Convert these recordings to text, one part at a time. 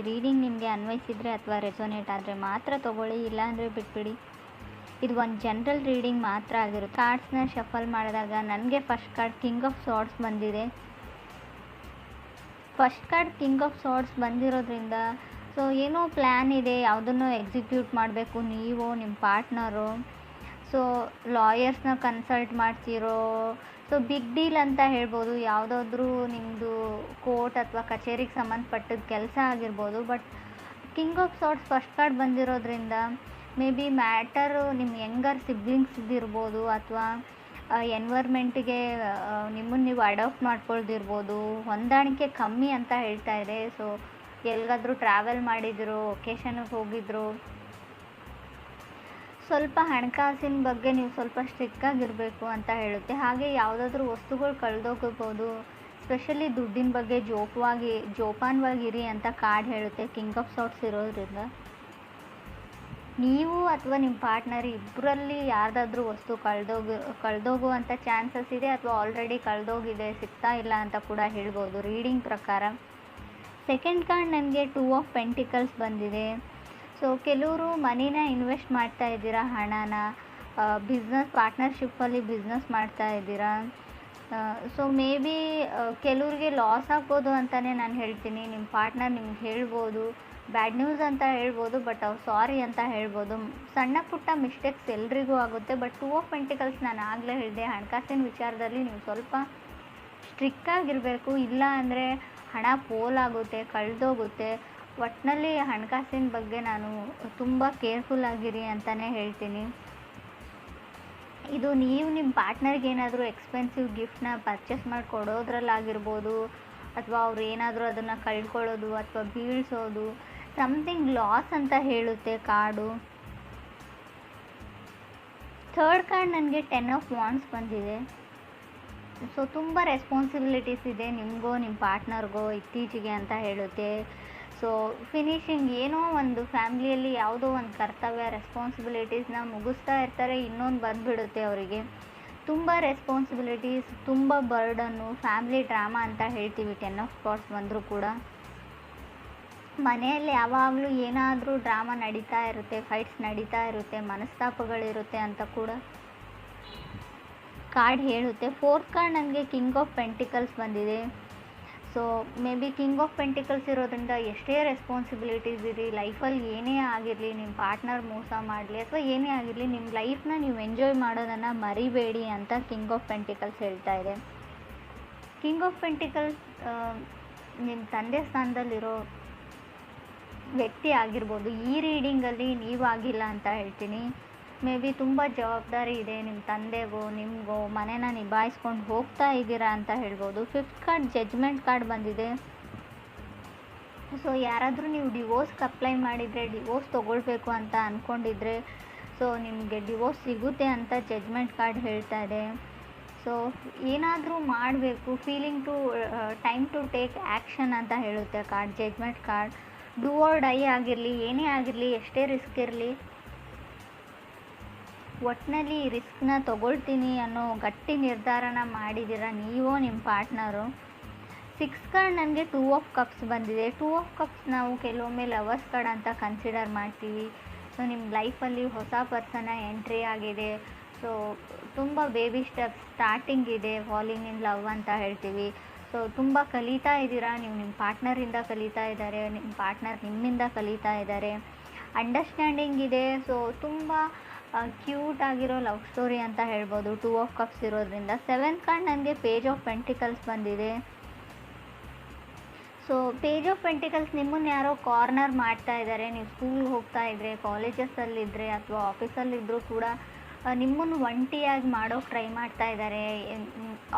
Reading ನಿಮಗೆ ಅನ್ವಯಿಸಿದರೆ ಅಥವಾ ರೆಸೊನೇಟ್ ಆದರೆ ಮಾತ್ರ ತೊಗೊಳ್ಳಿ, ಇಲ್ಲಾಂದರೆ ಬಿಟ್ಬಿಡಿ. ಇದು ಒಂದು ಜನರಲ್ ರೀಡಿಂಗ್ ಮಾತ್ರ ಆಗಿರುತ್ತೆ. ಕಾರ್ಡ್ಸ್ನ ಶಫಲ್ ಮಾಡಿದಾಗ ನನಗೆ ಫಸ್ಟ್ ಕಾರ್ಡ್ ಕಿಂಗ್ ಆಫ್ ಸಾರ್ಡ್ಸ್ ಬಂದಿದೆ. ಫಸ್ಟ್ ಕಾರ್ಡ್ ಕಿಂಗ್ ಆಫ್ ಸಾರ್ಡ್ಸ್ ಬಂದಿರೋದ್ರಿಂದ ಸೊ ಏನೋ ಪ್ಲ್ಯಾನ್ ಇದೆ, ಯಾವುದನ್ನು ಎಕ್ಸಿಕ್ಯೂಟ್ ಮಾಡಬೇಕು ನೀವು, ನಿಮ್ಮ ಪಾರ್ಟ್ನರು. ಸೊ ಲಾಯರ್ಸ್ನ ಕನ್ಸಲ್ಟ್ ಮಾಡ್ತಿರೋ, ಸೊ ಬಿಗ್ ಡೀಲ್ ಅಂತ ಹೇಳ್ಬೋದು. ಯಾವುದಾದ್ರೂ ನಿಮ್ಮದು ಕೋರ್ಟ್ ಅಥವಾ ಕಚೇರಿಗೆ ಸಂಬಂಧಪಟ್ಟಿದ್ದ ಕೆಲಸ ಆಗಿರ್ಬೋದು. But king of swords first card ಬಂದಿರೋದ್ರಿಂದ ಮೇ ಬಿ ಮ್ಯಾಟರು ನಿಮ್ಮ ಯಂಗರ್ ಸಿಬ್ಲಿಂಗ್ಸ್ದಿರ್ಬೋದು, ಅಥವಾ ಎನ್ವೈರ್ಮೆಂಟಿಗೆ ನಿಮ್ಮನ್ನು ನೀವು ಅಡಾಪ್ಟ್ ಮಾಡ್ಕೊಳ್ದಿರ್ಬೋದು. ಹೊಂದಾಣಿಕೆ ಕಮ್ಮಿ ಅಂತ ಹೇಳ್ತಾ ಇದೆ. ಸೊ ಎಲ್ಲಿಗಾದ್ರೂ ಟ್ರಾವೆಲ್ ಮಾಡಿದ್ರು, ಒಕೇಶನ್ಗೆ ಹೋಗಿದ್ರು, ಸ್ವಲ್ಪ ಹಣಕಾಸಿನ ಬಗ್ಗೆ ನೀವು ಸ್ವಲ್ಪ ಸ್ಟ್ರಿಕ್ಟಾಗಿರಬೇಕು ಅಂತ ಹೇಳುತ್ತೆ. ಹಾಗೆ ಯಾವುದಾದ್ರೂ ವಸ್ತುಗಳು ಕಳೆದೋಗಿರ್ಬೋದು, ಸ್ಪೆಷಲಿ ದುಡ್ಡಿನ ಬಗ್ಗೆ ಜೋಪಾನವಾಗಿರಿ ಅಂತ ಕಾರ್ಡ್ ಹೇಳುತ್ತೆ ಕಿಂಗ್ ಆಫ್ ಸಾರ್ಡ್ಸ್ ಇರೋದ್ರಿಂದ. ನೀವು ಅಥವಾ ನಿಮ್ಮ ಪಾರ್ಟ್ನರ್ ಇಬ್ಬರಲ್ಲಿ ಯಾರ್ದಾದ್ರೂ ವಸ್ತು ಕಳೆದೋಗುವಂಥ ಚಾನ್ಸಸ್ ಇದೆ, ಅಥವಾ ಆಲ್ರೆಡಿ ಕಳೆದೋಗಿದೆ, ಸಿಗ್ತಾ ಇಲ್ಲ ಅಂತ ಕೂಡ ಹೇಳ್ಬೋದು ರೀಡಿಂಗ್ ಪ್ರಕಾರ. ಸೆಕೆಂಡ್ ಕಾರ್ಡ್ ನನಗೆ 2 ಆಫ್ ಪೆಂಟಿಕಲ್ಸ್ ಬಂದಿದೆ. ಸೊ ಕೆಲವರು ಮನಿನ ಇನ್ವೆಸ್ಟ್ ಮಾಡ್ತಾ ಇದ್ದೀರಾ, ಹಣನ ಬಿಸ್ನೆಸ್ ಪಾರ್ಟ್ನರ್ಶಿಪ್ಪಲ್ಲಿ ಬಿಸ್ನೆಸ್ ಮಾಡ್ತಾ ಇದ್ದೀರಾ. ಸೊ ಮೇ ಬಿ ಕೆಲವ್ರಿಗೆ ಲಾಸ್ ಆಗ್ಬೋದು ಅಂತಲೇ ನಾನು ಹೇಳ್ತೀನಿ. ನಿಮ್ಮ ಪಾರ್ಟ್ನರ್ ನಿಮ್ಗೆ ಹೇಳ್ಬೋದು, ಬ್ಯಾಡ್ ನ್ಯೂಸ್ ಅಂತ ಹೇಳ್ಬೋದು, ಬಟ್ ಅವ್ರು ಸಾರಿ ಅಂತ ಹೇಳ್ಬೋದು. ಸಣ್ಣ ಪುಟ್ಟ ಮಿಸ್ಟೇಕ್ಸ್ ಎಲ್ರಿಗೂ ಆಗುತ್ತೆ. ಬಟ್ 2 ಆಫ್ ಪೆಂಟಿಕಲ್ಸ್ ನಾನು ಆಗಲೇ ಹೇಳಿದೆ, ಹಣಕಾಸಿನ ವಿಚಾರದಲ್ಲಿ ನೀವು ಸ್ವಲ್ಪ ಸ್ಟ್ರಿಕ್ಟಾಗಿರಬೇಕು. ಇಲ್ಲ ಅಂದರೆ ಹಣ ಪೋಲಾಗುತ್ತೆ, ಕಳೆದೋಗುತ್ತೆ. ಒಟ್ಟಿನಲ್ಲಿ ಹಣಕಾಸಿನ ಬಗ್ಗೆ ನಾನು ತುಂಬ ಕೇರ್ಫುಲ್ ಆಗಿರಿ ಅಂತಲೇ ಹೇಳ್ತೀನಿ. ಇದು ನೀವು ನಿಮ್ಮ ಪಾರ್ಟ್ನರ್ಗೆ ಏನಾದರೂ ಎಕ್ಸ್ಪೆನ್ಸಿವ್ ಗಿಫ್ಟ್ನ ಪರ್ಚೇಸ್ ಮಾಡಿ ಕೊಡೋದ್ರಲ್ಲಾಗಿರ್ಬೋದು, ಅಥವಾ ಅವ್ರು ಏನಾದರೂ ಅದನ್ನು ಕಳ್ಕೊಳ್ಳೋದು ಅಥವಾ ಬೀಳಿಸೋದು, ಸಮಥಿಂಗ್ ಲಾಸ್ ಅಂತ ಹೇಳುತ್ತೆ ಕಾರ್ಡು. ಥರ್ಡ್ ಕಾರ್ಡ್ ನನಗೆ 10 ಆಫ್ ವಾಂಡ್ಸ್ ಬಂದಿದೆ. ಸೊ ತುಂಬ ರೆಸ್ಪಾನ್ಸಿಬಿಲಿಟೀಸ್ ಇದೆ ನಿಮಗೋ ನಿಮ್ಮ ಪಾರ್ಟ್ನರ್ಗೋ ಇತ್ತೀಚೆಗೆ ಅಂತ ಹೇಳುತ್ತೆ. ಸೊ ಫಿನಿಶಿಂಗ್ ಏನೋ ಒಂದು ಫ್ಯಾಮ್ಲಿಯಲ್ಲಿ ಯಾವುದೋ ಒಂದು ಕರ್ತವ್ಯ ರೆಸ್ಪಾನ್ಸಿಬಿಲಿಟೀಸ್ನ ಮುಗಿಸ್ತಾ ಇರ್ತಾರೆ, ಇನ್ನೊಂದು ಬಂದುಬಿಡುತ್ತೆ ಅವರಿಗೆ. ತುಂಬ ರೆಸ್ಪಾನ್ಸಿಬಿಲಿಟೀಸ್, ತುಂಬ ಬರ್ಡನ್ನು, ಫ್ಯಾಮ್ಲಿ ಡ್ರಾಮಾ ಅಂತ ಹೇಳ್ತೀವಿ 10 ಆಫ್ ಸ್ಪಾಟ್ಸ್ ಬಂದರೂ ಕೂಡ. ಮನೆಯಲ್ಲಿ ಯಾವಾಗಲೂ ಏನಾದರೂ ಡ್ರಾಮಾ ನಡೀತಾ ಇರುತ್ತೆ, ಫೈಟ್ಸ್ ನಡೀತಾ ಇರುತ್ತೆ, ಮನಸ್ತಾಪಗಳಿರುತ್ತೆ ಅಂತ ಕೂಡ ಕಾರ್ಡ್ ಹೇಳುತ್ತೆ. ಫೋರ್ತ್ ಕಾರ್ಡ್ ನನಗೆ ಕಿಂಗ್ ಆಫ್ ಪೆಂಟಿಕಲ್ಸ್ ಬಂದಿದೆ. So may be king of pentacles ಇರೋದ್ರಿಂದ ಎಷ್ಟೇ ರೆಸ್ಪಾನ್ಸಿಬಿಲಿಟೀಸ್ ಇರಿ, ಲೈಫಲ್ಲಿ ಏನೇ ಆಗಿರಲಿ, ನಿಮ್ಮ ಪಾರ್ಟ್ನರ್ ಮೋಸ ಮಾಡಲಿ ಅಥವಾ ಏನೇ ಆಗಿರಲಿ, ನಿಮ್ಮ ಲೈಫ್ನ ನೀವು ಎಂಜಾಯ್ ಮಾಡೋದನ್ನು ಮರಿಬೇಡಿ ಅಂತ ಕಿಂಗ್ ಆಫ್ ಪೆಂಟಿಕಲ್ಸ್ ಹೇಳ್ತಾ ಇದೆ. ಕಿಂಗ್ ಆಫ್ ಪೆಂಟಿಕಲ್ಸ್ ನಿಮ್ಮ ತಂದೆ ಸ್ಥಾನದಲ್ಲಿರೋ ವ್ಯಕ್ತಿ ಆಗಿರ್ಬೋದು. ಈ ರೀಡಿಂಗಲ್ಲಿ ನೀವಾಗಿಲ್ಲ ಅಂತ ಹೇಳ್ತೀನಿ. ಮೇ ಬಿ ತುಂಬ ಜವಾಬ್ದಾರಿ ಇದೆ ನಿಮ್ಮ ತಂದೆಗೋ ನಿಮಗೋ, ಮನೇನ ನಿಭಾಯಿಸ್ಕೊಂಡು ಹೋಗ್ತಾ ಇದ್ದೀರಾ ಅಂತ ಹೇಳ್ಬೋದು. ಫಿಫ್ತ್ ಕಾರ್ಡ್ ಜಡ್ಜ್ಮೆಂಟ್ ಕಾರ್ಡ್ ಬಂದಿದೆ. ಸೊ ಯಾರಾದರೂ ನೀವು ಡಿವೋರ್ಸ್ಗೆ ಅಪ್ಲೈ ಮಾಡಿದರೆ, ಡಿವೋರ್ಸ್ ತೊಗೊಳ್ಬೇಕು ಅಂತ ಅಂದ್ಕೊಂಡಿದ್ರೆ, ಸೊ ನಿಮಗೆ ಡಿವೋರ್ಸ್ ಸಿಗುತ್ತೆ ಅಂತ ಜಡ್ಜ್ಮೆಂಟ್ ಕಾರ್ಡ್ ಹೇಳ್ತಾ ಇದೆ. ಸೊ ಏನಾದರೂ ಮಾಡಬೇಕು, ಟೈಮ್ ಟು ಟೇಕ್ ಆ್ಯಕ್ಷನ್ ಅಂತ ಹೇಳುತ್ತೆ card judgement card. Do or die ಆಗಿರಲಿ, ಏನೇ ಆಗಿರಲಿ, ಎಷ್ಟೇ ರಿಸ್ಕ್ ಇರಲಿ, ಒಟ್ಟಿನಲ್ಲಿ ರಿಸ್ಕ್ನ ತೊಗೊಳ್ತೀನಿ ಅನ್ನೋ ಗಟ್ಟಿ ನಿರ್ಧಾರನ ಮಾಡಿದ್ದೀರಾ ನೀವೋ ನಿಮ್ಮ ಪಾರ್ಟ್ನರು. 6 ಕಾರ್ಡ್ ನನಗೆ 2 ಆಫ್ ಕಪ್ಸ್ ಬಂದಿದೆ. 2 ಆಫ್ ಕಪ್ಸ್ ನಾವು ಕೆಲವೊಮ್ಮೆ ಲವರ್ಸ್ ಕಾರ್ಡ್ ಅಂತ ಕನ್ಸಿಡರ್ ಮಾಡ್ತೀವಿ. ಸೊ ನಿಮ್ಮ ಲೈಫಲ್ಲಿ ಹೊಸ ಪರ್ಸನ್ನ ಎಂಟ್ರಿ ಆಗಿದೆ. ಸೊ ತುಂಬ ಬೇಬಿ ಸ್ಟೆಪ್ಸ್ ಸ್ಟಾರ್ಟಿಂಗ್ ಇದೆ, ಫಾಲಿಂಗ್ ಇನ್ ಲವ್ ಅಂತ ಹೇಳ್ತೀವಿ. ಸೊ ತುಂಬ ಕಲಿತಾ ಇದ್ದೀರಾ, ನೀವು ನಿಮ್ಮ ಪಾರ್ಟ್ನರಿಂದ ಕಲಿತಾ ಇದ್ದಾರೆ, ನಿಮ್ಮ ಪಾರ್ಟ್ನರ್ ನಿಮ್ಮಿಂದ ಕಲಿತಾ ಇದ್ದಾರೆ, ಅಂಡರ್ಸ್ಟ್ಯಾಂಡಿಂಗ್ ಇದೆ. ಸೊ ತುಂಬ ಕ್ಯೂಟ್ ಆಗಿರೋ ಲವ್ ಸ್ಟೋರಿ ಅಂತ ಹೇಳ್ಬೋದು 2 ಆಫ್ ಕಪ್ಸ್ ಇರೋದ್ರಿಂದ. 7th ಕಾರ್ಡ್ ನನಗೆ ಪೇಜ್ ಆಫ್ ಪೆಂಟಿಕಲ್ಸ್ ಬಂದಿದೆ. ಸೊ ಪೇಜ್ ಆಫ್ ಪೆಂಟಿಕಲ್ಸ್ ನಿಮ್ಮನ್ನು ಯಾರೋ ಕಾರ್ನರ್ ಮಾಡ್ತಾ ಇದ್ದಾರೆ. ನೀವು ಸ್ಕೂಲ್ಗೆ ಹೋಗ್ತಾ ಇದ್ದರೆ, ಕಾಲೇಜಸ್ಸಲ್ಲಿದ್ದರೆ ಅಥವಾ ಆಫೀಸಲ್ಲಿದ್ದರೂ ಕೂಡ ನಿಮ್ಮನ್ನು ಒಂಟಿಯಾಗಿ ಮಾಡೋಕ್ಕೆ ಟ್ರೈ ಮಾಡ್ತಾ ಇದ್ದಾರೆ.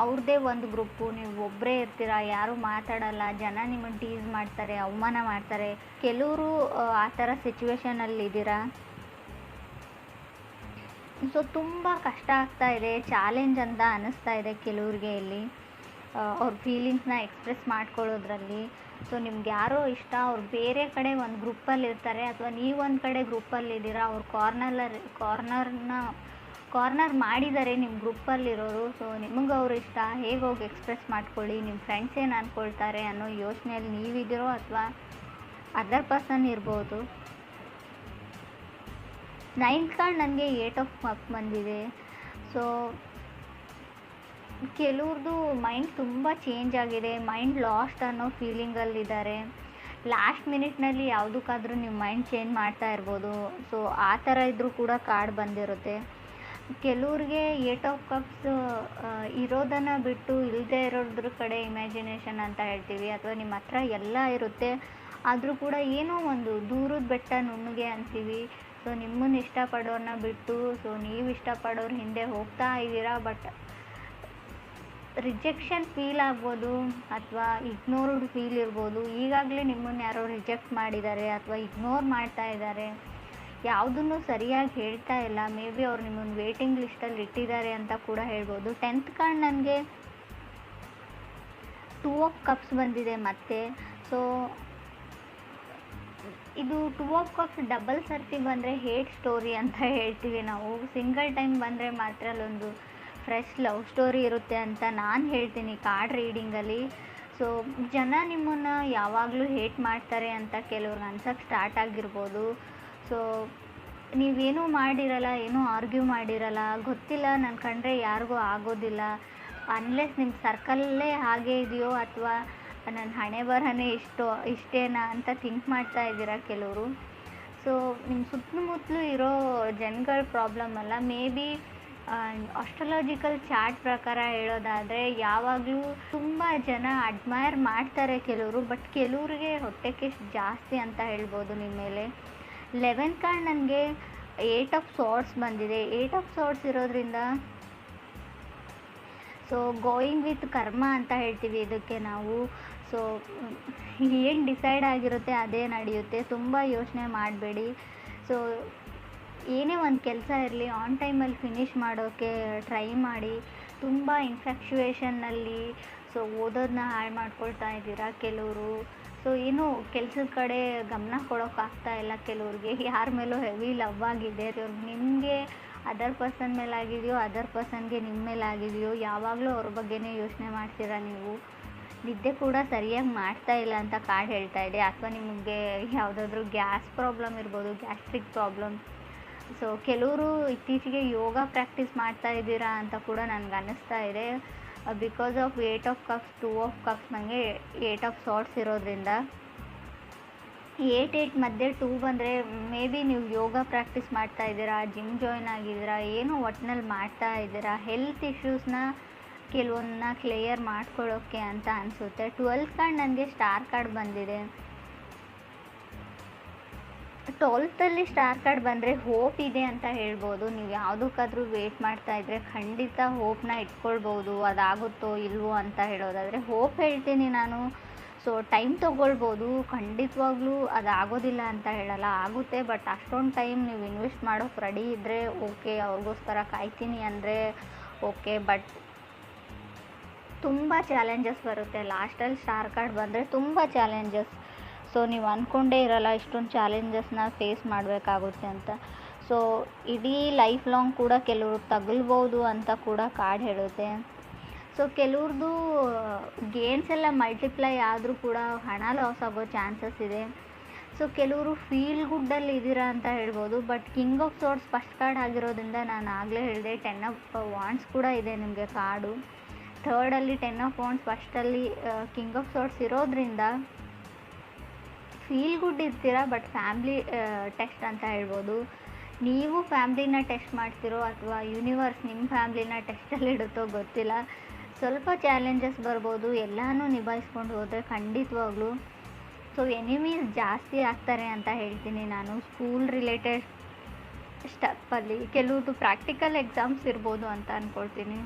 ಅವ್ರದ್ದೇ ಒಂದು ಗ್ರೂಪು, ನೀವು ಒಬ್ಬರೇ ಇರ್ತೀರ, ಯಾರೂ ಮಾತಾಡಲ್ಲ, ಜನ ನಿಮ್ಮನ್ನು ಟೀಸ್ ಮಾಡ್ತಾರೆ, ಅವಮಾನ ಮಾಡ್ತಾರೆ. ಕೆಲವರು ಆ ಥರ ಸಿಚುವೇಶನಲ್ಲಿದ್ದೀರಾ. ಸೊ ತುಂಬ ಕಷ್ಟ ಆಗ್ತಾ ಇದೆ, ಚಾಲೆಂಜ್ ಅಂತ ಅನ್ನಿಸ್ತಾ ಇದೆ ಕೆಲವ್ರಿಗೆ ಇಲ್ಲಿ ಅವ್ರ ಫೀಲಿಂಗ್ಸ್ನ ಎಕ್ಸ್ಪ್ರೆಸ್ ಮಾಡ್ಕೊಳ್ಳೋದ್ರಲ್ಲಿ. ಸೊ ನಿಮ್ಗೆ ಯಾರೋ ಇಷ್ಟ, ಅವ್ರು ಬೇರೆ ಕಡೆ ಒಂದು ಗ್ರೂಪಲ್ಲಿ ಇರ್ತಾರೆ, ಅಥವಾ ನೀವು ಒಂದು ಕಡೆ ಗ್ರೂಪಲ್ಲಿದ್ದೀರಾ, ಅವ್ರು ಕಾರ್ನರ್ ಮಾಡಿದ್ದಾರೆ ನಿಮ್ಮ ಗ್ರೂಪಲ್ಲಿರೋರು. ಸೊ ನಿಮಗೆ ಅವ್ರು ಇಷ್ಟ, ಹೇಗೆ ಹೋಗಿ ಎಕ್ಸ್ಪ್ರೆಸ್ ಮಾಡ್ಕೊಳ್ಳಿ, ನಿಮ್ಮ ಫ್ರೆಂಡ್ಸ್ ಏನು ಅಂದ್ಕೊಳ್ತಾರೆ ಅನ್ನೋ ಯೋಚನೆಯಲ್ಲಿ ನೀವಿದ್ದೀರೋ, ಅಥವಾ ಅದರ್ ಪರ್ಸನ್ ಇರ್ಬೋದು. 9th ಕಾರ್ಡ್ ನನಗೆ 8 ಆಫ್ ಕಪ್ ಬಂದಿದೆ. ಸೊ ಕೆಲವ್ರದ್ದು ಮೈಂಡ್ ತುಂಬ ಚೇಂಜ್ ಆಗಿದೆ, ಮೈಂಡ್ ಲಾಸ್ಟ್ ಅನ್ನೋ ಫೀಲಿಂಗಲ್ಲಿದ್ದಾರೆ. ಲಾಸ್ಟ್ ಮಿನಿಟ್ನಲ್ಲಿ ಯಾವುದಕ್ಕಾದ್ರೂ ನೀವು ಮೈಂಡ್ ಚೇಂಜ್ ಮಾಡ್ತಾ ಇರ್ಬೋದು. ಸೊ ಆ ಥರ ಇದ್ದರೂ ಕೂಡ ಕಾರ್ಡ್ ಬಂದಿರುತ್ತೆ. ಕೆಲವ್ರಿಗೆ 8 ಆಫ್ ಕಪ್ಸ್ ಇರೋದನ್ನು ಬಿಟ್ಟು ಇಲ್ಲದೆ ಇರೋದ್ರ ಕಡೆ ಇಮ್ಯಾಜಿನೇಷನ್ ಅಂತ ಹೇಳ್ತೀವಿ, ಅಥವಾ ನಿಮ್ಮ ಹತ್ರ ಎಲ್ಲ ಇರುತ್ತೆ ಆದರೂ ಕೂಡ ಏನೋ ಒಂದು ದೂರದ ಬೆಟ್ಟ ನುಣ್ಣಗೆ ಅಂತೀವಿ. ಸೊ ನಿಮ್ಮನ್ನು ಇಷ್ಟಪಡೋರನ್ನ ಬಿಟ್ಟು ಸೊ ನೀವು ಇಷ್ಟಪಡೋರು ಹಿಂದೆ ಹೋಗ್ತಾ ಇದ್ದೀರಾ. ಬಟ್ ರಿಜೆಕ್ಷನ್ ಫೀಲ್ ಆಗ್ಬೋದು ಅಥವಾ ಇಗ್ನೋರ್ಡ್ ಫೀಲ್ ಇರ್ಬೋದು. ಈಗಾಗಲೇ ನಿಮ್ಮನ್ನು ಯಾರೋ ರಿಜೆಕ್ಟ್ ಮಾಡಿದ್ದಾರೆ ಅಥವಾ ಇಗ್ನೋರ್ ಮಾಡ್ತಾ ಇದ್ದಾರೆ, ಯಾವುದನ್ನು ಸರಿಯಾಗಿ ಹೇಳ್ತಾ ಇಲ್ಲ. ಮೇ ಬಿ ಅವ್ರು ನಿಮ್ಮನ್ನು ವೇಟಿಂಗ್ ಲಿಸ್ಟಲ್ಲಿ ಇಟ್ಟಿದ್ದಾರೆ ಅಂತ ಕೂಡ ಹೇಳ್ಬೋದು. 10th ಕಾರ್ಡ್ ನನಗೆ 2 ಆಫ್ ಕಪ್ಸ್ ಬಂದಿದೆ ಮತ್ತೆ. ಸೊ ಇದು 2 ಆಫ್ ಕಪ್ಸ್ ಡಬಲ್ ಸರ್ತಿ ಬಂದರೆ ಹೇಟ್ ಸ್ಟೋರಿ ಅಂತ ಹೇಳ್ತೀವಿ ನಾವು. ಸಿಂಗಲ್ ಟೈಮ್ ಬಂದರೆ ಮಾತ್ರ ಅಲ್ಲೊಂದು ಫ್ರೆಶ್ ಲವ್ ಸ್ಟೋರಿ ಇರುತ್ತೆ ಅಂತ ನಾನು ಹೇಳ್ತೀನಿ ಕಾರ್ಡ್ ರೀಡಿಂಗಲ್ಲಿ. ಸೊ ಜನ ನಿಮ್ಮನ್ನು ಯಾವಾಗಲೂ ಹೇಟ್ ಮಾಡ್ತಾರೆ ಅಂತ ಕೆಲವ್ರಿಗೆ ಅನ್ಸೋಕ್ಕೆ ಸ್ಟಾರ್ಟ್ ಆಗಿರ್ಬೋದು. ಸೊ ನೀವೇನೂ ಮಾಡಿರಲ್ಲ, ಏನೂ ಆರ್ಗ್ಯೂ ಮಾಡಿರಲ್ಲ, ಗೊತ್ತಿಲ್ಲ ನನ್ನ ಕಂಡ್ರೆ ಯಾರಿಗೂ ಆಗೋದಿಲ್ಲ, ಅನ್ಲೆಸ್ ನಿಮ್ಮ ಸರ್ಕಲ್ಲೇ ಹಾಗೆ ಇದೆಯೋ ಅಥವಾ ನನ್ನ ಹಣೆ ಬರಹನೇ ಇಷ್ಟೇನಾ ಅಂತ ಥಿಂಕ್ ಮಾಡ್ತಾ ಇದ್ದೀರಾ ಕೆಲವರು. ಸೊ ನಿಮ್ಮ ಸುತ್ತಮುತ್ತಲೂ ಇರೋ ಜನಗಳ ಪ್ರಾಬ್ಲಮ್ ಅಲ್ಲ. ಮೇ ಬಿ ಆಸ್ಟ್ರಾಲಜಿಕಲ್ ಚಾರ್ಟ್ ಪ್ರಕಾರ ಹೇಳೋದಾದರೆ ಯಾವಾಗಲೂ ತುಂಬ ಜನ ಅಡ್ಮೈರ್ ಮಾಡ್ತಾರೆ ಕೆಲವರು, ಬಟ್ ಕೆಲವ್ರಿಗೆ ಹೊಟ್ಟೆ ಕಿಚ್ಚು ಜಾಸ್ತಿ ಅಂತ ಹೇಳ್ಬೋದು ನಿಮ್ಮ ಮೇಲೆ. 11th ಕಾರ್ಡ್ ನನಗೆ 8 ಆಫ್ ಸಾರ್ಟ್ಸ್ ಬಂದಿದೆ. 8 ಆಫ್ ಸಾರ್ಟ್ಸ್ ಇರೋದ್ರಿಂದ ಸೊ ಗೋಯಿಂಗ್ ವಿತ್ ಕರ್ಮ ಅಂತ ಹೇಳ್ತೀವಿ ಇದಕ್ಕೆ ನಾವು. ಸೊ ಏನು ಡಿಸೈಡ್ ಆಗಿರುತ್ತೆ ಅದೇ ನಡೆಯುತ್ತೆ, ತುಂಬ ಯೋಚನೆ ಮಾಡಬೇಡಿ. ಸೊ ಏನೇ ಒಂದು ಕೆಲಸ ಇರಲಿ ಆನ್ ಟೈಮಲ್ಲಿ ಫಿನಿಷ್ ಮಾಡೋಕ್ಕೆ ಟ್ರೈ ಮಾಡಿ. ತುಂಬ ಇನ್ಫ್ಯಾಕ್ಚುಯೇಷನ್ನಲ್ಲಿ ಸೊ ಓದೋದನ್ನ ಹಾಳು ಮಾಡ್ಕೊಳ್ತಾ ಇದ್ದೀರಾ ಕೆಲವರು. ಸೊ ಏನು ಕೆಲಸದ ಕಡೆ ಗಮನ ಕೊಡೋಕ್ಕಾಗ್ತಾ ಇಲ್ಲ ಕೆಲವ್ರಿಗೆ. ಯಾರ ಮೇಲೂ ಹೆವಿ ಲವ್ ಆಗಿದೆ, ನಿಮಗೆ ಅದರ್ ಪರ್ಸನ್ ಮೇಲೆ ಆಗಿದೆಯೋ ಅದರ್ ಪರ್ಸನ್ಗೆ ನಿಮ್ಮ ಮೇಲೆ ಆಗಿದೆಯೋ, ಯಾವಾಗಲೂ ಅವ್ರ ಬಗ್ಗೆನೇ ಯೋಚನೆ ಮಾಡ್ತೀರಾ ನೀವು. ನಿದ್ದೆ ಕೂಡ ಸರಿಯಾಗಿ ಮಾಡ್ತಾ ಇಲ್ಲ ಅಂತ ಕಾರ್ಡ್ ಹೇಳ್ತಾ ಇದೆ. ಅಥವಾ ನಿಮಗೆ ಯಾವುದಾದ್ರೂ ಗ್ಯಾಸ್ ಪ್ರಾಬ್ಲಮ್ ಇರ್ಬೋದು, ಗ್ಯಾಸ್ಟ್ರಿಕ್ ಪ್ರಾಬ್ಲಮ್. ಸೊ ಕೆಲವರು ಇತ್ತೀಚೆಗೆ ಯೋಗ ಪ್ರಾಕ್ಟೀಸ್ ಮಾಡ್ತಾ ಇದ್ದೀರಾ ಅಂತ ಕೂಡ ನನಗೆ ಅನ್ನಿಸ್ತಾ ಇದೆ. Because of 8 of cups 2 of cups ನನಗೆ 8 ಆಫ್ ಸಾರ್ಟ್ಸ್ ಇರೋದ್ರಿಂದ 8 ಮಧ್ಯೆ 2 ಬಂದರೆ ಮೇ ಬಿ ನೀವು ಯೋಗ ಪ್ರಾಕ್ಟೀಸ್ ಮಾಡ್ತಾ ಇದ್ದೀರಾ, ಜಿಮ್ ಜಾಯ್ನ್ ಆಗಿದ್ದೀರಾ, ಏನೋ ಒಟ್ಟಿನಲ್ಲಿ ಮಾಡ್ತಾ ಇದ್ದೀರಾ. ಹೆಲ್ತ್ ಇಶ್ಯೂಸ್ನ ಕೆಲವೊಂದನ್ನ ಕ್ಲಿಯರ್ ಮಾಡ್ಕೊಳ್ಳೋಕ್ಕೆ ಅಂತ ಅನಿಸುತ್ತೆ. 12th ಕಾರ್ಡ್ ನನಗೆ ಸ್ಟಾರ್ ಕಾರ್ಡ್ ಬಂದಿದೆ. 12th ಸ್ಟಾರ್ ಕಾರ್ಡ್ ಬಂದರೆ ಹೋಪ್ ಇದೆ ಅಂತ ಹೇಳ್ಬೋದು. ನೀವು ಯಾವುದಕ್ಕಾದ್ರೂ ವೇಟ್ ಮಾಡ್ತಾ ಇದ್ದರೆ ಖಂಡಿತ ಹೋಪ್ನ ಇಟ್ಕೊಳ್ಬೋದು. ಅದಾಗುತ್ತೋ ಇಲ್ವೋ ಅಂತ ಹೇಳೋದಾದರೆ ಹೋಪ್ ಹೇಳ್ತೀನಿ ನಾನು. ಸೊ ಟೈಮ್ ತೊಗೊಳ್ಬೋದು, ಖಂಡಿತವಾಗ್ಲೂ ಅದಾಗೋದಿಲ್ಲ ಅಂತ ಹೇಳಲ್ಲ, ಆಗುತ್ತೆ. ಬಟ್ ಅಷ್ಟೊಂದು ಟೈಮ್ ನೀವು ಇನ್ವೆಸ್ಟ್ ಮಾಡೋಕ್ಕೆ ರೆಡಿ ಇದ್ದರೆ ಓಕೆ, ಅವ್ರಿಗೋಸ್ಕರ ಕಾಯ್ತೀನಿ ಅಂದರೆ ಓಕೆ. ಬಟ್ ತುಂಬ ಚಾಲೆಂಜಸ್ ಬರುತ್ತೆ ಲಾಸ್ಟಲ್ಲಿ ಸ್ಟಾರ್ ಕಾರ್ಡ್ ಬಂದರೆ, ತುಂಬ ಚಾಲೆಂಜಸ್. ಸೊ ನೀವು ಅಂದ್ಕೊಂಡೇ ಇರಲ್ಲ ಇಷ್ಟೊಂದು ಚಾಲೆಂಜಸ್ನ ಫೇಸ್ ಮಾಡಬೇಕಾಗುತ್ತೆ ಅಂತ. ಸೊ ಇಡೀ ಲೈಫ್ ಲಾಂಗ್ ಕೂಡ ಕೆಲವರು ತಗಲ್ಬೋದು ಅಂತ ಕೂಡ ಕಾರ್ಡ್ ಹೇಳುತ್ತೆ. ಸೊ ಕೆಲವ್ರದ್ದು ಗೇನ್ಸ್ ಎಲ್ಲ ಮಲ್ಟಿಪ್ಲೈ ಆದರೂ ಕೂಡ ಹಣ ಲಾಸ್ ಆಗೋ ಚಾನ್ಸಸ್ ಇದೆ. ಸೊ ಕೆಲವರು ಫೀಲ್ ಗುಡ್ಡಲ್ಲಿ ಇದ್ದೀರಾ ಅಂತ ಹೇಳ್ಬೋದು. But king of sorts first card ಆಗಿರೋದ್ರಿಂದ ನಾನು ಆಗಲೇ ಹೇಳಿದೆ 10 ಆಫ್ ವಾಂಡ್ಸ್ ಕೂಡ ಇದೆ ನಿಮಗೆ ಕಾರ್ಡು. 3rdಲ್ಲಿ 10 ಆಫ್ ವಾಂಡ್ಸ್, ಫಸ್ಟಲ್ಲಿ ಕಿಂಗ್ ಆಫ್ ಸಾರ್ಟ್ಸ್ ಇರೋದ್ರಿಂದ ಫೀಲ್ ಗುಡ್ ಇರ್ತೀರಾ. ಬಟ್ ಫ್ಯಾಮ್ಲಿ ಟೆಸ್ಟ್ ಅಂತ ಹೇಳ್ಬೋದು. ನೀವು ಫ್ಯಾಮ್ಲಿನ ಟೆಸ್ಟ್ ಮಾಡ್ತಿರೋ ಅಥವಾ ಯೂನಿವರ್ಸ್ ನಿಮ್ಮ ಫ್ಯಾಮ್ಲಿನ ಟೆಸ್ಟಲ್ಲಿ ಇಡುತ್ತೋ ಗೊತ್ತಿಲ್ಲ. ಸ್ವಲ್ಪ ಚಾಲೆಂಜಸ್ ಬರ್ಬೋದು, ಎಲ್ಲನೂ ನಿಭಾಯಿಸ್ಕೊಂಡು ಹೋದರೆ ಖಂಡಿತವಾಗ್ಲೂ. ಸೊ ಎನಿಮೀಸ್ ಜಾಸ್ತಿ ಆಗ್ತಾರೆ ಅಂತ ಹೇಳ್ತೀನಿ ನಾನು. ಸ್ಕೂಲ್ ರಿಲೇಟೆಡ್ ಸ್ಟೆಪ್ಪಲ್ಲಿ ಕೆಲವ್ರದ್ದು ಪ್ರಾಕ್ಟಿಕಲ್ ಎಕ್ಸಾಮ್ಸ್ ಇರ್ಬೋದು ಅಂತ ಅಂದ್ಕೊಳ್ತೀನಿ.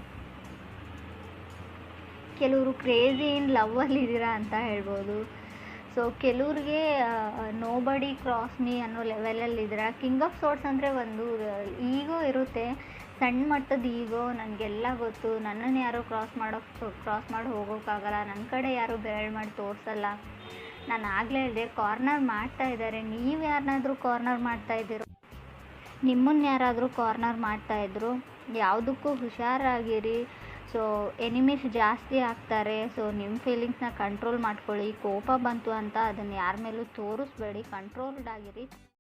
ಕೆಲವರು ಕ್ರೇಜಿ ಇನ್ ಲವ್ವಲ್ಲಿ ಇದ್ದೀರಾ ಅಂತ ಹೇಳ್ಬೋದು. ಸೊ ಕೆಲವ್ರಿಗೆ ನೋಬಡಿ ಕ್ರಾಸ್ ಮೀ ಅನ್ನೋ ಲೆವೆಲಲ್ಲಿದ್ದೀರಾ. ಕಿಂಗ್ ಆಫ್ ಸಾರ್ಟ್ಸ್ ಅಂದರೆ ಒಂದು ಈಗೋ ಇರುತ್ತೆ, ಸಣ್ಣ ಮಟ್ಟದ ಈಗೋ. ನನಗೆಲ್ಲ ಗೊತ್ತು, ನನ್ನನ್ನು ಯಾರೂ ಕ್ರಾಸ್ ಮಾಡಿ ಹೋಗೋಕ್ಕಾಗಲ್ಲ, ನನ್ನ ಕಡೆ ಯಾರೂ ಬೆರಳು ಮಾಡಿ ತೋರಿಸಲ್ಲ. ನಾನು ಆಗಲೇ ಹೇಳಿದೆ ಕಾರ್ನರ್ ಮಾಡ್ತಾ ಇದ್ದಾರೆ. ನೀವು ಯಾರನ್ನಾದರೂ ಕಾರ್ನರ್ ಮಾಡ್ತಾಯಿದ್ದೀರೋ, ನಿಮ್ಮನ್ನು ಯಾರಾದರೂ ಕಾರ್ನರ್ ಮಾಡ್ತಾಯಿದ್ರು, ಯಾವುದಕ್ಕೂ ಹುಷಾರಾಗಿರಿ. ಸೊ ಎನಿಮೀಸ್ ಜಾಸ್ತಿ ಆಗ್ತಾರೆ. ಸೊ ನಿಮ್ಮ ಫೀಲಿಂಗ್ಸ್ನ ಕಂಟ್ರೋಲ್ ಮಾಡ್ಕೊಳ್ಳಿ. ಕೋಪ ಬಂತು ಅಂತ ಅದನ್ನು ಯಾರ ಮೇಲೂ ತೋರಿಸ್ಬೇಡಿ, ಕಂಟ್ರೋಲ್ಡ್ ಆಗಿರಿ.